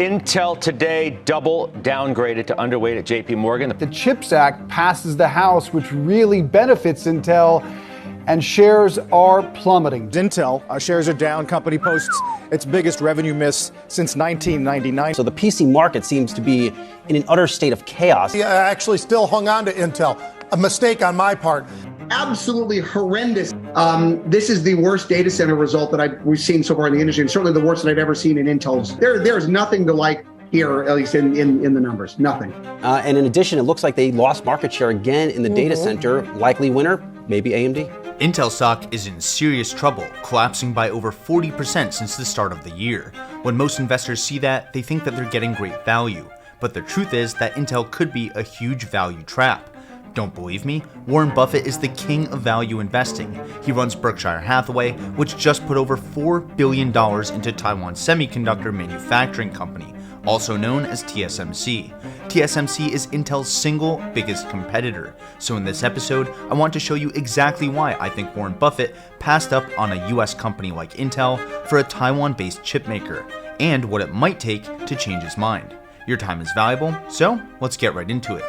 Intel today double downgraded to underweight at JP Morgan. The CHIPS Act passes the House, which really benefits Intel, and shares are plummeting. Intel shares are down. Company posts its biggest revenue miss since 1999. So the PC market seems to be in an utter state of chaos. I actually still hung on to Intel. A mistake on my part. Absolutely horrendous. This is the worst data center result that we've seen so far in the industry, and certainly the worst that I've ever seen in Intel's. There's nothing to like here, at least in the numbers. Nothing. And in addition, it looks like they lost market share again in the data center. Likely winner, maybe AMD. Intel stock is in serious trouble, collapsing by over 40% since the start of the year. When most investors see that, they think that they're getting great value. But the truth is that Intel could be a huge value trap. Don't believe me? Warren Buffett is the king of value investing. He runs Berkshire Hathaway, which just put over $4 billion into Taiwan's semiconductor manufacturing company, also known as TSMC. TSMC is Intel's single biggest competitor. So in this episode, I want to show you exactly why I think Warren Buffett passed up on a US company like Intel for a Taiwan-based chipmaker, and what it might take to change his mind. Your time is valuable, so let's get right into it.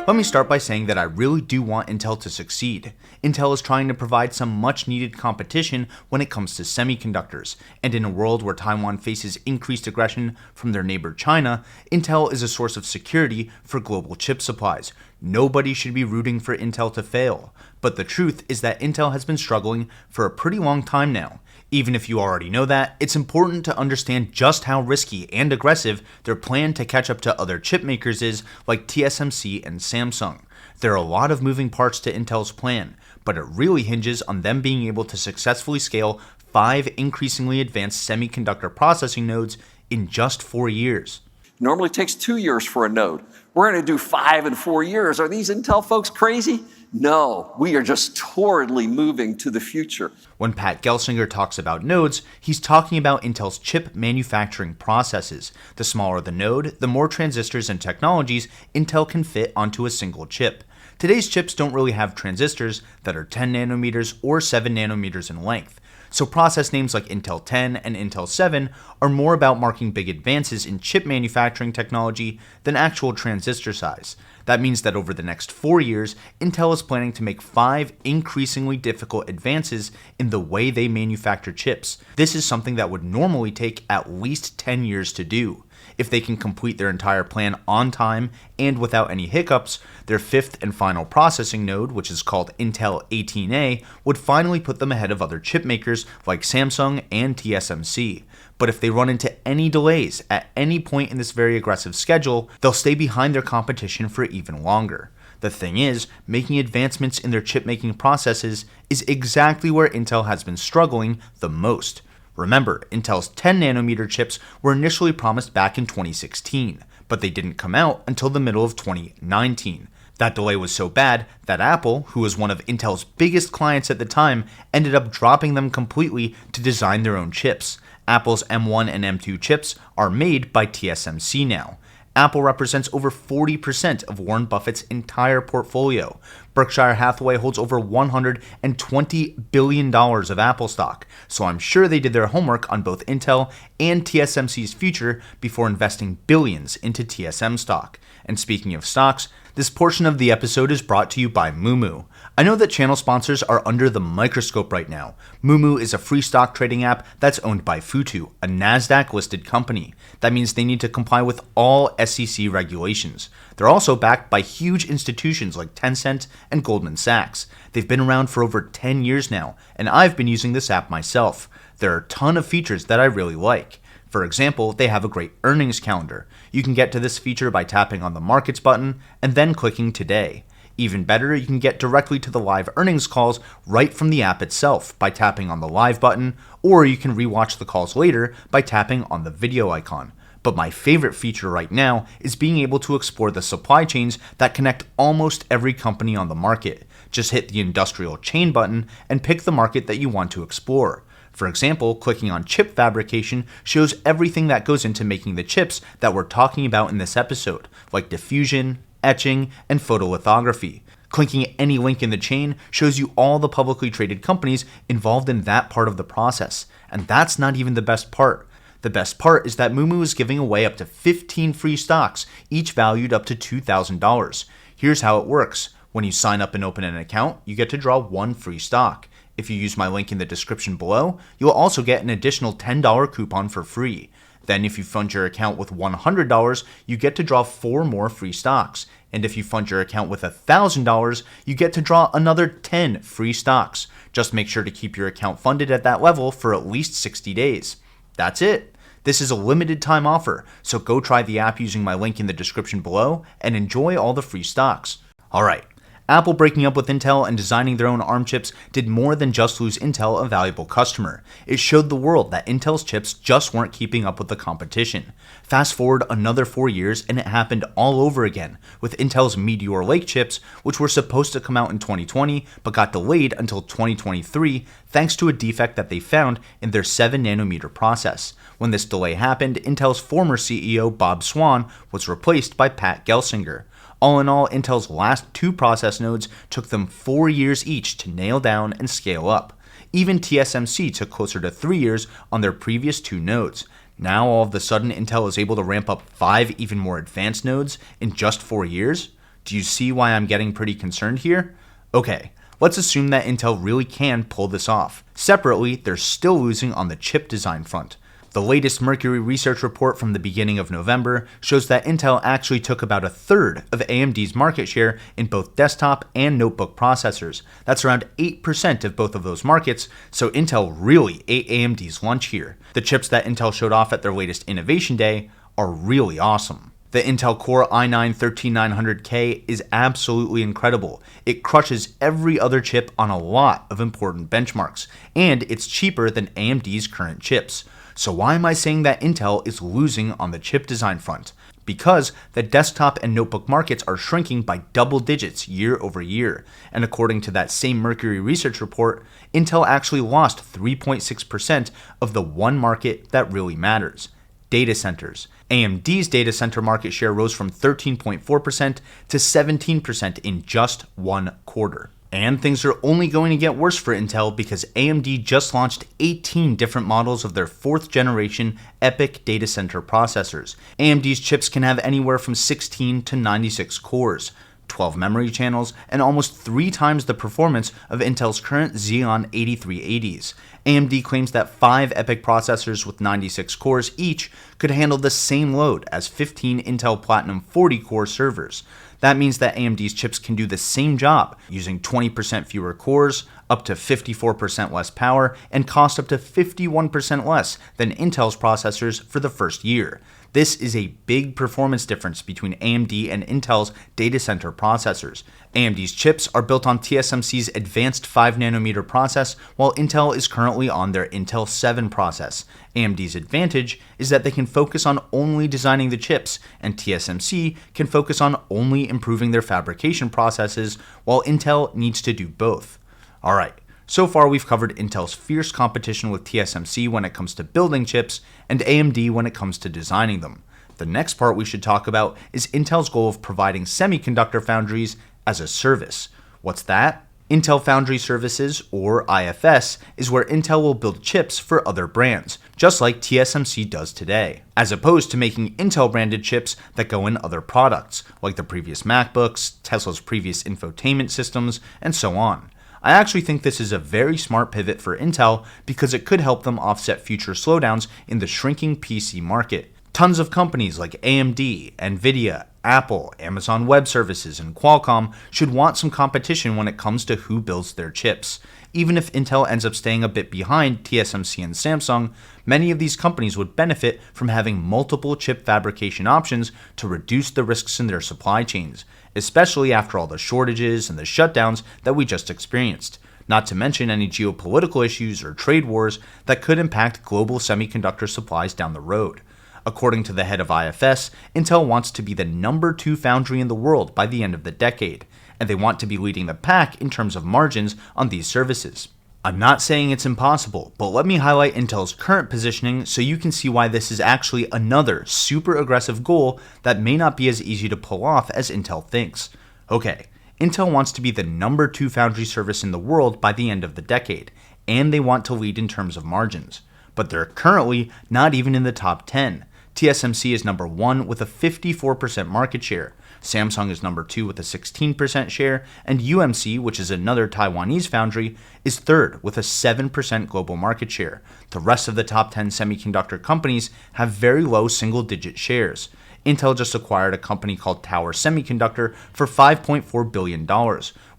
Let me start by saying that I really do want Intel to succeed. Intel is trying to provide some much needed competition when it comes to semiconductors, and in a world where Taiwan faces increased aggression from their neighbor China, Intel is a source of security for global chip supplies. Nobody should be rooting for Intel to fail, but the truth is that Intel has been struggling for a pretty long time now. Even if you already know that, it's important to understand just how risky and aggressive their plan to catch up to other chip makers is, like TSMC and Samsung. There are a lot of moving parts to Intel's plan, but it really hinges on them being able to successfully scale 5 increasingly advanced semiconductor processing nodes in just 4 years. Normally it takes 2 years for a node. We're going to do 5 in 4 years. Are these Intel folks crazy? No, we are just torridly moving to the future. When Pat Gelsinger talks about nodes, he's talking about Intel's chip manufacturing processes. The smaller the node, the more transistors and technologies Intel can fit onto a single chip. Today's chips don't really have transistors that are 10 nanometers or 7 nanometers in length. So process names like Intel 10 and Intel 7 are more about marking big advances in chip manufacturing technology than actual transistor size. That means that over the next 4 years, Intel is planning to make 5 increasingly difficult advances in the way they manufacture chips. This is something that would normally take at least 10 years to do. If they can complete their entire plan on time and without any hiccups, their 5th and final processing node, which is called Intel 18A, would finally put them ahead of other chip makers like Samsung and TSMC. But if they run into any delays at any point in this very aggressive schedule, they'll stay behind their competition for even longer. The thing is, making advancements in their chip-making processes is exactly where Intel has been struggling the most. Remember, Intel's 10 nanometer chips were initially promised back in 2016, but they didn't come out until the middle of 2019. That delay was so bad that Apple, who was one of Intel's biggest clients at the time, ended up dropping them completely to design their own chips. Apple's M1 and M2 chips are made by TSMC now. Apple represents over 40% of Warren Buffett's entire portfolio. Berkshire Hathaway holds over $120 billion of Apple stock, so I'm sure they did their homework on both Intel and TSMC's future before investing billions into TSM stock. And speaking of stocks, this portion of the episode is brought to you by MooMoo. I know that channel sponsors are under the microscope right now. MooMoo is a free stock trading app that's owned by Futu, a NASDAQ-listed company. That means they need to comply with all SEC regulations. They're also backed by huge institutions like Tencent and Goldman Sachs. They've been around for over 10 years now, and I've been using this app myself. There are a ton of features that I really like. For example, they have a great earnings calendar. You can get to this feature by tapping on the Markets button and then clicking Today. Even better, you can get directly to the live earnings calls right from the app itself by tapping on the Live button, or you can rewatch the calls later by tapping on the video icon. But my favorite feature right now is being able to explore the supply chains that connect almost every company on the market. Just hit the Industrial Chain button and pick the market that you want to explore. For example, clicking on chip fabrication shows everything that goes into making the chips that we're talking about in this episode, like diffusion, etching, and photolithography. Clicking any link in the chain shows you all the publicly traded companies involved in that part of the process. And that's not even the best part. The best part is that MooMoo is giving away up to 15 free stocks, each valued up to $2,000. Here's how it works. When you sign up and open an account, you get to draw one free stock. If you use my link in the description below, you'll also get an additional $10 coupon for free. Then if you fund your account with $100, you get to draw 4 more free stocks. And if you fund your account with $1,000, you get to draw another 10 free stocks. Just make sure to keep your account funded at that level for at least 60 days. That's it. This is a limited time offer, so go try the app using my link in the description below and enjoy all the free stocks. Alright, Apple breaking up with Intel and designing their own ARM chips did more than just lose Intel a valuable customer. It showed the world that Intel's chips just weren't keeping up with the competition. Fast forward another 4 years and it happened all over again, with Intel's Meteor Lake chips, which were supposed to come out in 2020 but got delayed until 2023 thanks to a defect that they found in their 7nm process. When this delay happened, Intel's former CEO Bob Swan was replaced by Pat Gelsinger. All in all, Intel's last 2 process nodes took them 4 years each to nail down and scale up. Even TSMC took closer to 3 years on their previous 2 nodes. Now all of a sudden Intel is able to ramp up 5 even more advanced nodes in just 4 years? Do you see why I'm getting pretty concerned here? Okay, let's assume that Intel really can pull this off. Separately, they're still losing on the chip design front. The latest Mercury research report from the beginning of November shows that Intel actually took about 1/3 of AMD's market share in both desktop and notebook processors. That's around 8% of both of those markets, so Intel really ate AMD's lunch here. The chips that Intel showed off at their latest Innovation Day are really awesome. The Intel Core i9-13900K is absolutely incredible. It crushes every other chip on a lot of important benchmarks, and it's cheaper than AMD's current chips. So why am I saying that Intel is losing on the chip design front? Because the desktop and notebook markets are shrinking by double digits year over year. And according to that same Mercury research report, Intel actually lost 3.6% of the one market that really matters: data centers. AMD's data center market share rose from 13.4% to 17% in just 1 quarter. And things are only going to get worse for Intel because AMD just launched 18 different models of their 4th generation EPYC data center processors. AMD's chips can have anywhere from 16 to 96 cores, 12 memory channels, and almost 3 times the performance of Intel's current Xeon 8380s. AMD claims that 5 EPYC processors with 96 cores each could handle the same load as 15 Intel Platinum 40 core servers. That means that AMD's chips can do the same job, using 20% fewer cores, up to 54% less power, and cost up to 51% less than Intel's processors for the first year. This is a big performance difference between AMD and Intel's data center processors. AMD's chips are built on TSMC's advanced 5nm process, while Intel is currently on their Intel 7 process. AMD's advantage is that they can focus on only designing the chips, and TSMC can focus on only improving their fabrication processes, while Intel needs to do both. Alright, so far we've covered Intel's fierce competition with TSMC when it comes to building chips, and AMD when it comes to designing them. The next part we should talk about is Intel's goal of providing semiconductor foundries as a service. What's that? Intel Foundry Services, or IFS, is where Intel will build chips for other brands, just like TSMC does today, as opposed to making Intel-branded chips that go in other products, like the previous MacBooks, Tesla's previous infotainment systems, and so on. I actually think this is a very smart pivot for Intel because it could help them offset future slowdowns in the shrinking PC market. Tons of companies like AMD, Nvidia, Apple, Amazon Web Services, and Qualcomm should want some competition when it comes to who builds their chips. Even if Intel ends up staying a bit behind TSMC and Samsung, many of these companies would benefit from having multiple chip fabrication options to reduce the risks in their supply chains, especially after all the shortages and the shutdowns that we just experienced, not to mention any geopolitical issues or trade wars that could impact global semiconductor supplies down the road. According to the head of IFS, Intel wants to be the number 2 foundry in the world by the end of the decade, and they want to be leading the pack in terms of margins on these services. I'm not saying it's impossible, but let me highlight Intel's current positioning so you can see why this is actually another super aggressive goal that may not be as easy to pull off as Intel thinks. Okay, Intel wants to be the number 2 foundry service in the world by the end of the decade, and they want to lead in terms of margins. but they're currently not even in the top 10. TSMC is number 1 with a 54% market share. Samsung is number 2 with a 16% share, and UMC, which is another Taiwanese foundry, is third with a 7% global market share. The rest of the top 10 semiconductor companies have very low single-digit shares. Intel just acquired a company called Tower Semiconductor for $5.4 billion,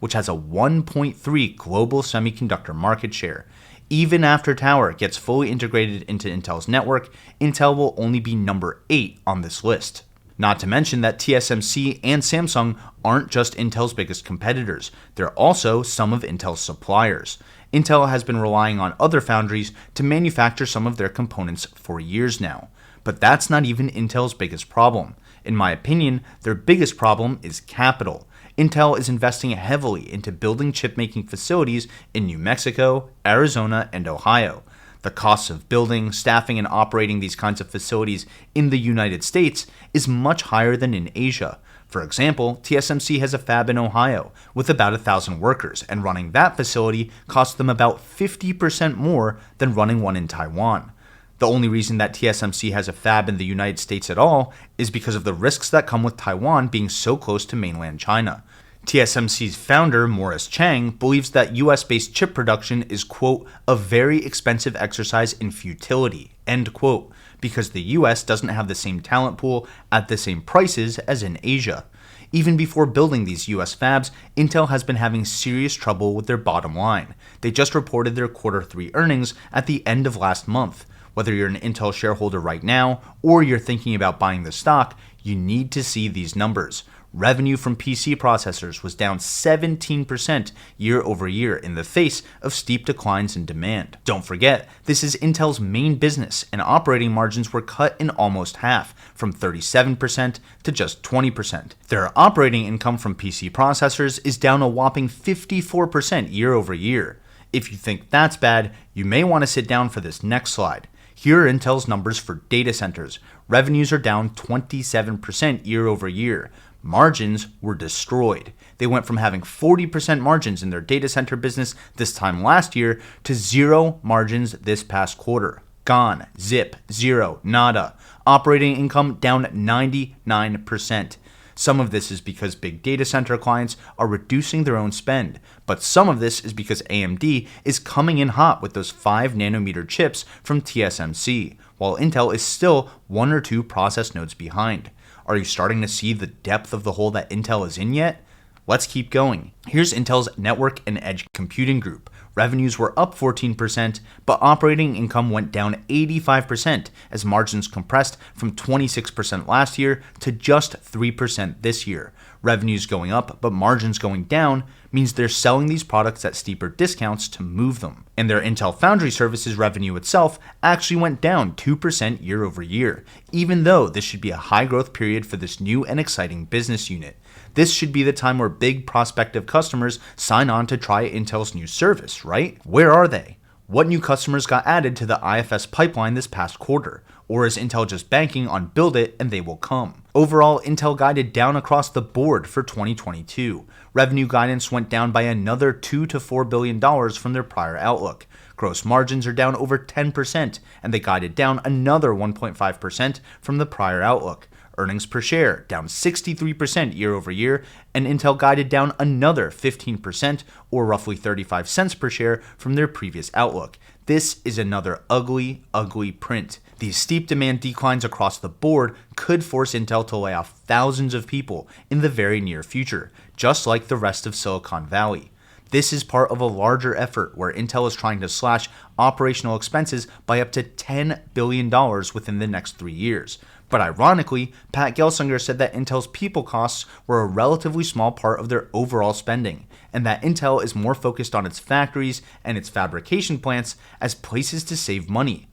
which has a 1.3 global semiconductor market share. Even after Tower gets fully integrated into Intel's network, Intel will only be number 8 on this list. Not to mention that TSMC and Samsung aren't just Intel's biggest competitors, they're also some of Intel's suppliers. Intel has been relying on other foundries to manufacture some of their components for years now. But that's not even Intel's biggest problem. In my opinion, their biggest problem is capital. Intel is investing heavily into building chip-making facilities in New Mexico, Arizona, and Ohio. The costs of building, staffing, and operating these kinds of facilities in the United States is much higher than in Asia. For example, TSMC has a fab in Ohio with about 1,000 workers, and running that facility costs them about 50% more than running one in Taiwan. The only reason that TSMC has a fab in the United States at all is because of the risks that come with Taiwan being so close to mainland China. TSMC's founder, Morris Chang, believes that US-based chip production is, quote, a very expensive exercise in futility, end quote, because the US doesn't have the same talent pool at the same prices as in Asia. Even before building these US fabs, Intel has been having serious trouble with their bottom line. They just reported their Q3 earnings at the end of last month. Whether you're an Intel shareholder right now or you're thinking about buying the stock, you need to see these numbers. Revenue from PC processors was down 17% year over year in the face of steep declines in demand. Don't forget, this is Intel's main business, and operating margins were cut in almost half, from 37% to just 20%. Their operating income from PC processors is down a whopping 54% year over year. If you think that's bad, you may want to sit down for this next slide. Here are Intel's numbers for data centers. Revenues are down 27% year over year. Margins were destroyed. They went from having 40% margins in their data center business this time last year to 0 margins this past quarter. Gone. Zip. Zero. Nada. Operating income down 99%. Some of this is because big data center clients are reducing their own spend, but some of this is because AMD is coming in hot with those 5nm chips from TSMC, while Intel is still 1 or 2 process nodes behind. Are you starting to see the depth of the hole that Intel is in yet? Let's keep going. Here's Intel's Network and Edge Computing Group. Revenues were up 14%, but operating income went down 85% as margins compressed from 26% last year to just 3% this year. Revenues going up, but margins going down means they're selling these products at steeper discounts to move them. And their Intel Foundry Services revenue itself actually went down 2% year over year, even though this should be a high growth period for this new and exciting business unit. This should be the time where big prospective customers sign on to try Intel's new service, right? Where are they? What new customers got added to the IFS pipeline this past quarter? Or is Intel just banking on build it and they will come? Overall, Intel guided down across the board for 2022. Revenue guidance went down by another $2 to $4 billion from their prior outlook. Gross margins are down over 10%, and they guided down another 1.5% from the prior outlook. Earnings per share down 63% year over year, and Intel guided down another 15%, or roughly 35 cents per share from their previous outlook. This is another ugly, ugly print. These steep demand declines across the board could force Intel to lay off thousands of people in the very near future, just like the rest of Silicon Valley. This is part of a larger effort where Intel is trying to slash operational expenses by up to $10 billion within the next 3 years. But ironically, Pat Gelsinger said that Intel's people costs were a relatively small part of their overall spending, and that Intel is more focused on its factories and its fabrication plants as places to save money.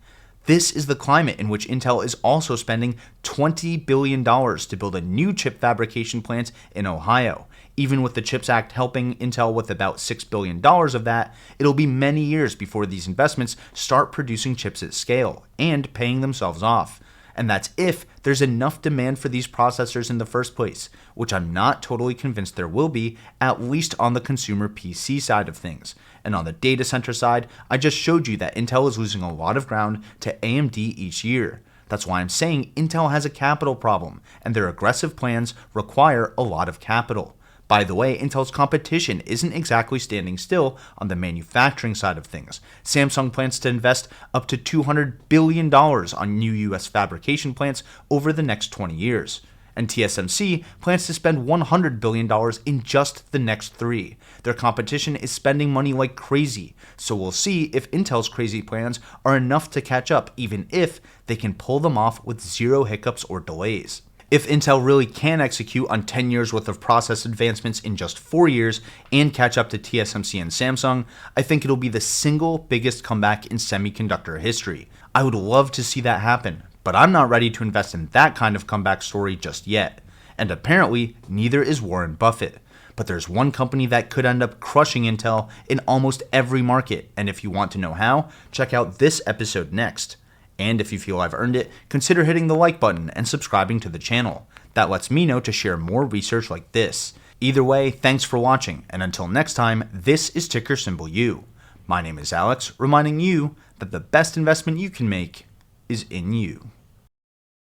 This is the climate in which Intel is also spending $20 billion to build a new chip fabrication plant in Ohio. Even with the CHIPS Act helping Intel with about $6 billion of that, it'll be many years before these investments start producing chips at scale and paying themselves off. and that's if there's enough demand for these processors in the first place, which I'm not totally convinced there will be, at least on the consumer PC side of things. And on the data center side, I just showed you that Intel is losing a lot of ground to AMD each year. That's why I'm saying Intel has a capital problem, and their aggressive plans require a lot of capital. By the way, Intel's competition isn't exactly standing still on the manufacturing side of things. Samsung plans to invest up to $200 billion on new US fabrication plants over the next 20 years. And TSMC plans to spend $100 billion in just the next 3. Their competition is spending money like crazy, so we'll see if Intel's crazy plans are enough to catch up, even if they can pull them off with 0 hiccups or delays. If Intel really can execute on 10 years worth of process advancements in just 4 years and catch up to TSMC and Samsung, I think it'll be the single biggest comeback in semiconductor history. I would love to see that happen, but I'm not ready to invest in that kind of comeback story just yet. And apparently, neither is Warren Buffett. But there's one company that could end up crushing Intel in almost every market, and if you want to know how, check out this episode next. And if you feel I've earned it, consider hitting the like button and subscribing to the channel. That lets me know to share more research like this. Either way, thanks for watching, and until next time, this is ticker symbol U. My name is Alex, reminding you that the best investment you can make is in you.